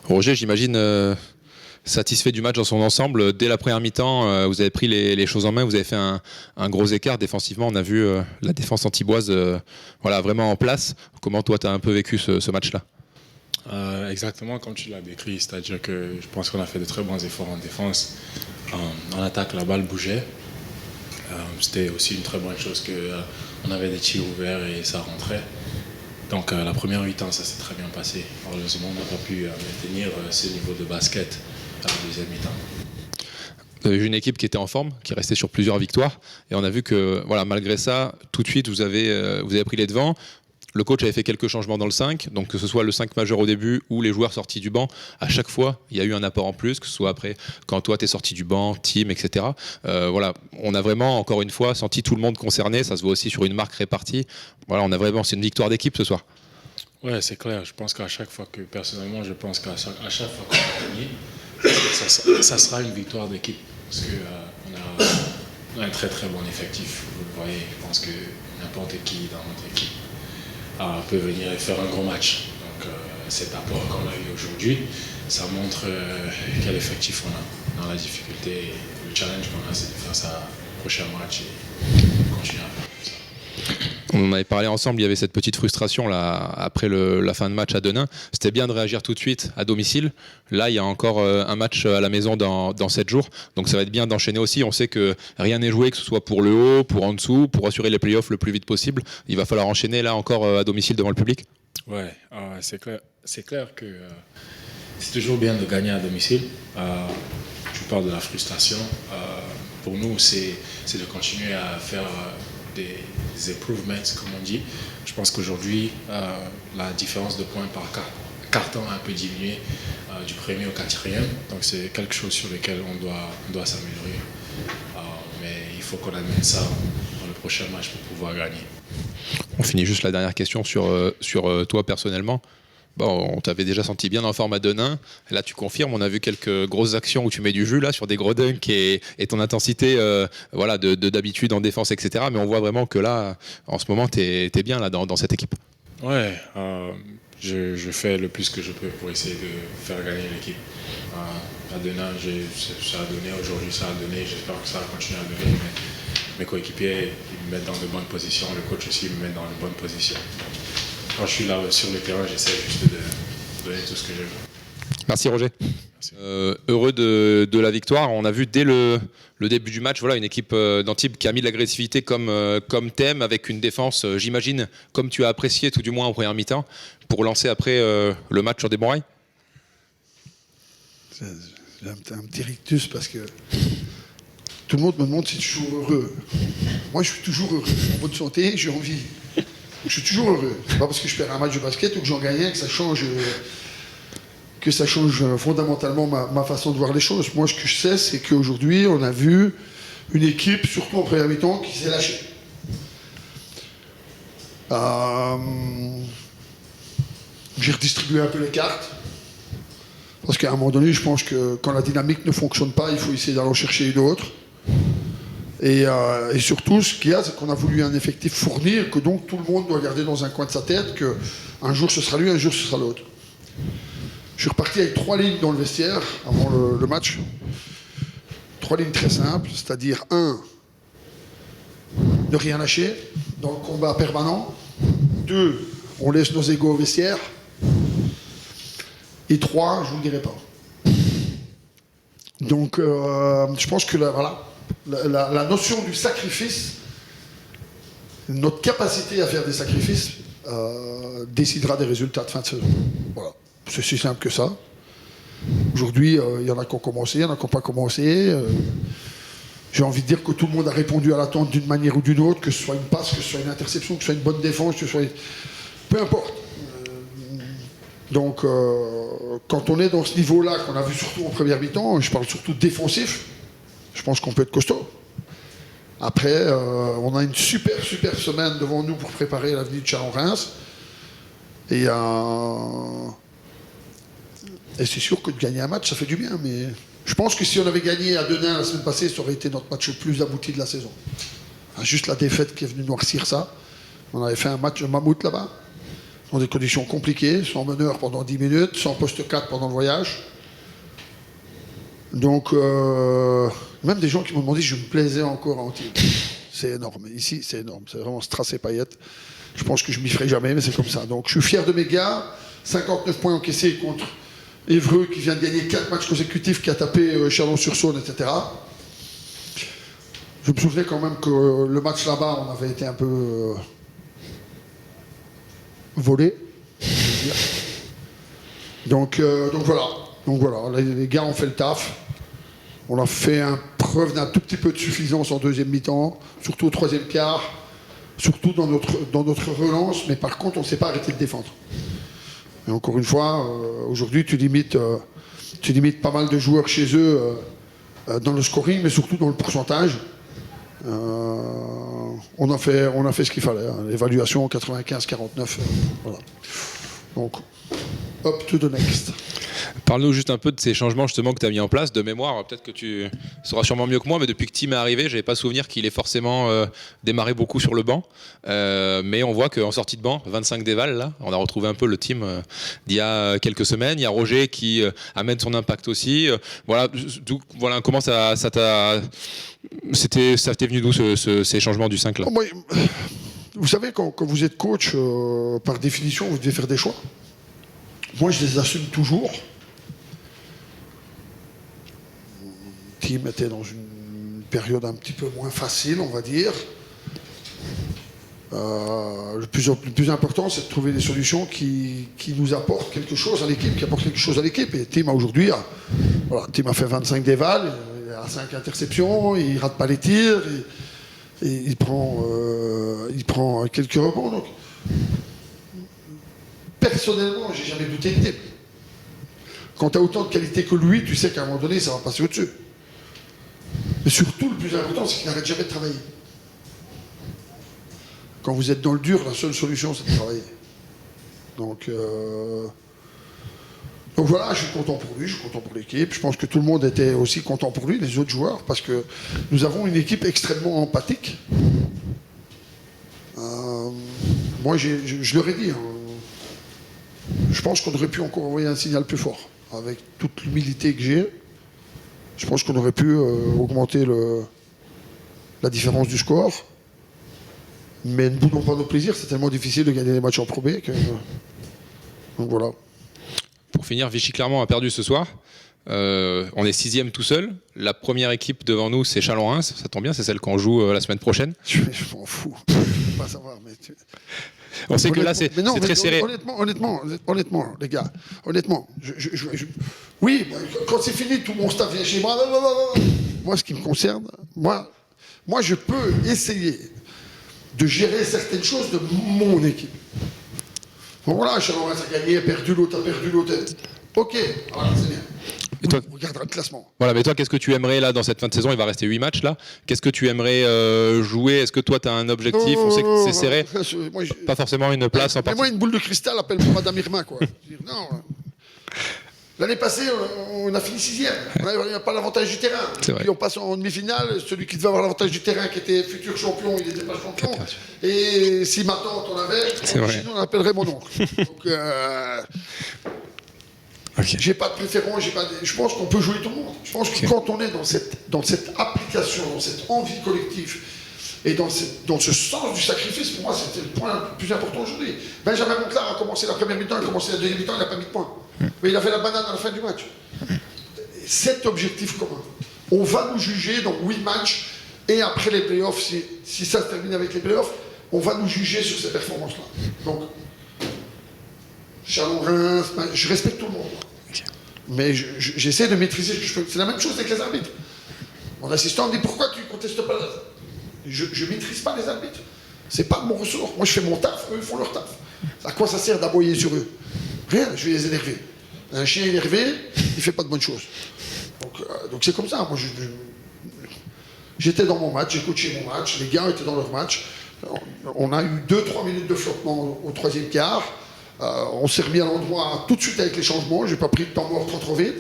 Roger, j'imagine satisfait du match dans son ensemble. Dès la première mi-temps, vous avez pris les choses en main, vous avez fait un gros écart. Défensivement, on a vu la défense antiboise voilà, vraiment en place. Comment toi, tu as un peu vécu ce match-là? Exactement comme tu l'as décrit, c'est-à-dire que je pense qu'on a fait de très bons efforts en défense. En attaque, la balle bougeait. C'était aussi une très bonne chose qu'on avait des tirs ouverts et ça rentrait. Donc la première mi-temps, ça s'est très bien passé. Heureusement, on n'a pas pu maintenir ce niveau de basket à la deuxième mi-temps. Vous avez vu une équipe qui était en forme, qui restait sur plusieurs victoires. Et on a vu que voilà, malgré ça, tout de suite, vous avez pris les devants. Le coach avait fait quelques changements dans le 5, donc que ce soit le 5 majeur au début ou les joueurs sortis du banc, à chaque fois, il y a eu un apport en plus, que ce soit après, quand toi, tu es sorti du banc, team, etc. Voilà, on a vraiment, encore une fois, senti tout le monde concerné. Ça se voit aussi sur une marque répartie. Voilà, on a vraiment, c'est une victoire d'équipe ce soir. Ouais, c'est clair. Je pense qu'à chaque fois personnellement, je pense qu'à chaque fois qu'on a gagné, ça sera une victoire d'équipe. Parce qu'on a un très très bon effectif. Vous le voyez, je pense que n'importe qui dans notre équipe peut venir et faire un gros match. Donc cet apport qu'on a eu aujourd'hui, ça montre quel effectif on a dans la difficulté. Et le challenge qu'on a, c'est de faire ça au prochain match et continuer à faire comme ça. On en avait parlé ensemble, il y avait cette petite frustration là, après la fin de match à Denain. C'était bien de réagir tout de suite à domicile. Là, il y a encore un match à la maison dans 7 jours. Donc ça va être bien d'enchaîner aussi. On sait que rien n'est joué, que ce soit pour le haut, pour en dessous, pour assurer les playoffs le plus vite possible. Il va falloir enchaîner là encore à domicile devant le public. Ouais, c'est clair. C'est clair que c'est toujours bien de gagner à domicile. Tu parles de la frustration. Pour nous, c'est de continuer à faire des improvements, comme on dit. Je pense qu'aujourd'hui, la différence de points par carton a un peu diminué du premier au quatrième. Donc c'est quelque chose sur lequel on doit s'améliorer. Mais il faut qu'on amène ça dans le prochain match pour pouvoir gagner. On finit juste la dernière question sur toi personnellement. Bon, on t'avait déjà senti bien en forme à Denain. Là, tu confirmes. On a vu quelques grosses actions où tu mets du jus là sur des gros dunks et ton intensité, voilà, d'habitude en défense, etc. Mais on voit vraiment que là, en ce moment, t'es bien là dans cette équipe. Ouais, je fais le plus que je peux pour essayer de faire gagner l'équipe. À Denain, ça a donné aujourd'hui, ça a donné. J'espère que ça va continuer à donner. Mes coéquipiers, ils me mettent dans de bonnes positions. Le coach aussi me met dans de bonnes positions. Quand je suis là sur le terrain, j'essaie juste de donner tout ce que je veux. Merci Roger. Merci. Heureux de la victoire. On a vu dès le début du match, voilà, une équipe d'Antibes qui a mis de l'agressivité comme thème, avec une défense, j'imagine, comme tu as apprécié tout du moins en première mi-temps, pour lancer après le match sur des bons rails. J'ai un petit rictus parce que tout le monde me demande si je suis toujours heureux. Moi, je suis toujours heureux. En bonne santé, j'ai envie. Je suis toujours heureux. C'est pas parce que je perds un match de basket ou que j'en gagne un que ça change fondamentalement ma façon de voir les choses. Moi, ce que je sais, c'est qu'aujourd'hui, on a vu une équipe, surtout en première mi-temps, qui s'est lâchée. J'ai redistribué un peu les cartes. Parce qu'à un moment donné, je pense que quand la dynamique ne fonctionne pas, il faut essayer d'aller en chercher une autre. Et surtout, ce qu'il y a, c'est qu'on a voulu un effectif fournir, que donc tout le monde doit garder dans un coin de sa tête qu'un jour ce sera lui, un jour ce sera l'autre. Je suis reparti avec 3 lignes dans le vestiaire avant le match. 3 lignes très simples, c'est-à-dire 1, ne rien lâcher dans le combat permanent. 2, on laisse nos égos au vestiaire. Et 3, je ne vous le dirai pas. Donc, je pense que la notion du sacrifice, notre capacité à faire des sacrifices, décidera des résultats de fin de saison. Voilà. C'est si simple que ça. Aujourd'hui, il y en a qui ont commencé, il y en a qui n'ont pas commencé. J'ai envie de dire que tout le monde a répondu à l'attente d'une manière ou d'une autre, que ce soit une passe, que ce soit une interception, que ce soit une bonne défense, que ce soit... Peu importe. Donc, quand on est dans ce niveau-là, qu'on a vu surtout en première mi-temps, je parle surtout défensif, je pense qu'on peut être costaud. Après, on a une super semaine devant nous pour préparer l'avenir de Chalon-Reims. Et c'est sûr que de gagner un match, ça fait du bien. Mais je pense que si on avait gagné à Denain la semaine passée, ça aurait été notre match le plus abouti de la saison. Juste la défaite qui est venue noircir ça. On avait fait un match de mammouth là-bas. dans des conditions compliquées, sans meneur pendant 10 minutes, sans poste 4 pendant le voyage. Donc, même des gens qui m'ont demandé si je me plaisais encore en team. C'est énorme. Ici, c'est énorme. C'est vraiment Strass et paillettes. Je pense que je m'y ferai jamais, mais c'est comme ça. Donc, je suis fier de mes gars. 59 points encaissés contre Évreux, qui vient de gagner 4 matchs consécutifs, qui a tapé Chalon-sur-Saône, etc. Je me souvenais quand même que le match là-bas, on avait été un peu volé. Donc voilà. Donc voilà, les gars ont fait le taf. On a fait preuve d'un tout petit peu de suffisance en deuxième mi-temps, surtout au troisième quart, surtout dans notre relance, mais par contre, on ne s'est pas arrêté de défendre. Et encore une fois, aujourd'hui, tu limites pas mal de joueurs chez eux dans le scoring, mais surtout dans le pourcentage. On a fait ce qu'il fallait. Hein. L'évaluation 95-49. Voilà. Donc, up to the next. Parle-nous juste un peu de ces changements justement que tu as mis en place. De mémoire, peut-être que tu sauras sûrement mieux que moi, mais depuis que Tim est arrivé, je n'avais pas souvenir qu'il ait forcément démarré beaucoup sur le banc. Mais on voit qu'en sortie de banc, 25 déval, là, on a retrouvé un peu le Tim d'il y a quelques semaines. Il y a Roger qui amène son impact aussi. Voilà, comment ça t'est venu d'où ces changements du 5 là? Vous savez, quand vous êtes coach, par définition, vous devez faire des choix. Moi, je les assume toujours. Tim était dans une période un petit peu moins facile, on va dire. Le plus important, c'est de trouver des solutions qui nous apportent quelque chose à l'équipe, qui apportent quelque chose à l'équipe. Et Tim, aujourd'hui, Tim a fait 25 dévals, il a 5 interceptions, il ne rate pas les tirs, et il prend quelques rebonds. Donc, personnellement, j'ai jamais douté de Tim. Quand tu as autant de qualité que lui, tu sais qu'à un moment donné, ça va passer au-dessus. Mais surtout, le plus important, c'est qu'il n'arrête jamais de travailler. Quand vous êtes dans le dur, la seule solution, c'est de travailler. Donc voilà, je suis content pour lui, je suis content pour l'équipe. Je pense que tout le monde était aussi content pour lui, les autres joueurs, parce que nous avons une équipe extrêmement empathique. Moi, je leur ai dit, hein, je pense qu'on aurait pu encore envoyer un signal plus fort. Avec toute l'humilité que j'ai, je pense qu'on aurait pu augmenter la différence du score. Mais ne boudons pas nos plaisirs, c'est tellement difficile de gagner les matchs en Pro B que... Donc voilà. Pour finir, Vichy-Clermont a perdu ce soir. On est 6e tout seul. La première équipe devant nous, c'est Chalon-Reims. Ça tombe bien, c'est celle qu'on joue la semaine prochaine. Je m'en fous. Je ne veux pas savoir. Mais on sait que là, c'est très serré. Honnêtement, les gars, honnêtement, oui, quand c'est fini, tout mon staff vient chez moi. Moi, ce qui me concerne, moi, je peux essayer de gérer certaines choses de mon équipe. Bon, voilà, Chalon-Reims a gagné, a perdu, l'autre a perdu, l'autre. Ok, voilà, c'est bien. Et toi, on regardera le classement. Voilà, mais toi, qu'est-ce que tu aimerais là dans cette fin de saison? Il va rester 8 matchs là. Qu'est-ce que tu aimerais jouer? Est-ce que toi, tu as un objectif? On sait que c'est serré. Moi, pas forcément une place en particulier. Moi, une boule de cristal, appelle-moi Madame Irma, quoi. Non. L'année passée, on a fini 6e. On n'a pas l'avantage du terrain. Puis on passe en demi-finale. Celui qui devait avoir l'avantage du terrain, qui était futur champion, il n'était pas champion. Et si ma tante en avait, sinon on appellerait mon oncle. Donc, j'ai pas de préférence. Je pense qu'on peut jouer tout le monde. Je pense que quand on est dans cette application, dans cette envie collective, et dans ce sens du sacrifice, pour moi, c'était le point le plus important aujourd'hui. Benjamin Monclar a commencé la première mi-temps, il a commencé la deuxième mi-temps, il n'a pas mis de points. Mais il a fait la banane à la fin du match. Cet objectif commun, on va nous juger dans 8 matchs, et après les playoffs, si ça se termine avec les playoffs, on va nous juger sur ces performances-là. Donc, Chalon-Reims, je respecte tout le monde. Mais j'essaie de maîtriser ce que je peux. C'est la même chose avec les arbitres. Mon assistant me dit, pourquoi tu ne contestes pas là? Je ne maîtrise pas les arbitres. C'est pas de mon ressort. Moi, je fais mon taf, eux, ils font leur taf. À quoi ça sert d'aboyer sur eux? Rien, je vais les énerver. Un chien énervé, il ne fait pas de bonnes choses. Donc c'est comme ça. Moi, j'étais dans mon match, j'ai coaché mon match, les gars étaient dans leur match. On a eu 2-3 minutes de flottement au troisième quart. On s'est remis à l'endroit tout de suite avec les changements. J'ai pas pris le temps mort trop vite.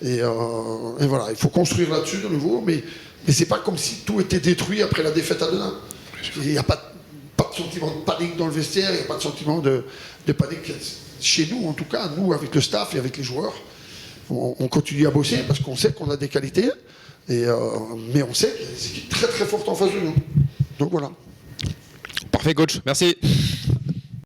Et voilà, il faut construire là-dessus de nouveau. Mais c'est pas comme si tout était détruit après la défaite à Denain. Il n'y a pas de sentiment de panique dans le vestiaire, il n'y a pas de sentiment de panique chez nous, en tout cas, nous, avec le staff et avec les joueurs. On continue à bosser parce qu'on sait qu'on a des qualités, mais on sait qu'il y a des équipes très très fortes en face de nous. Donc voilà. Parfait, coach. Merci.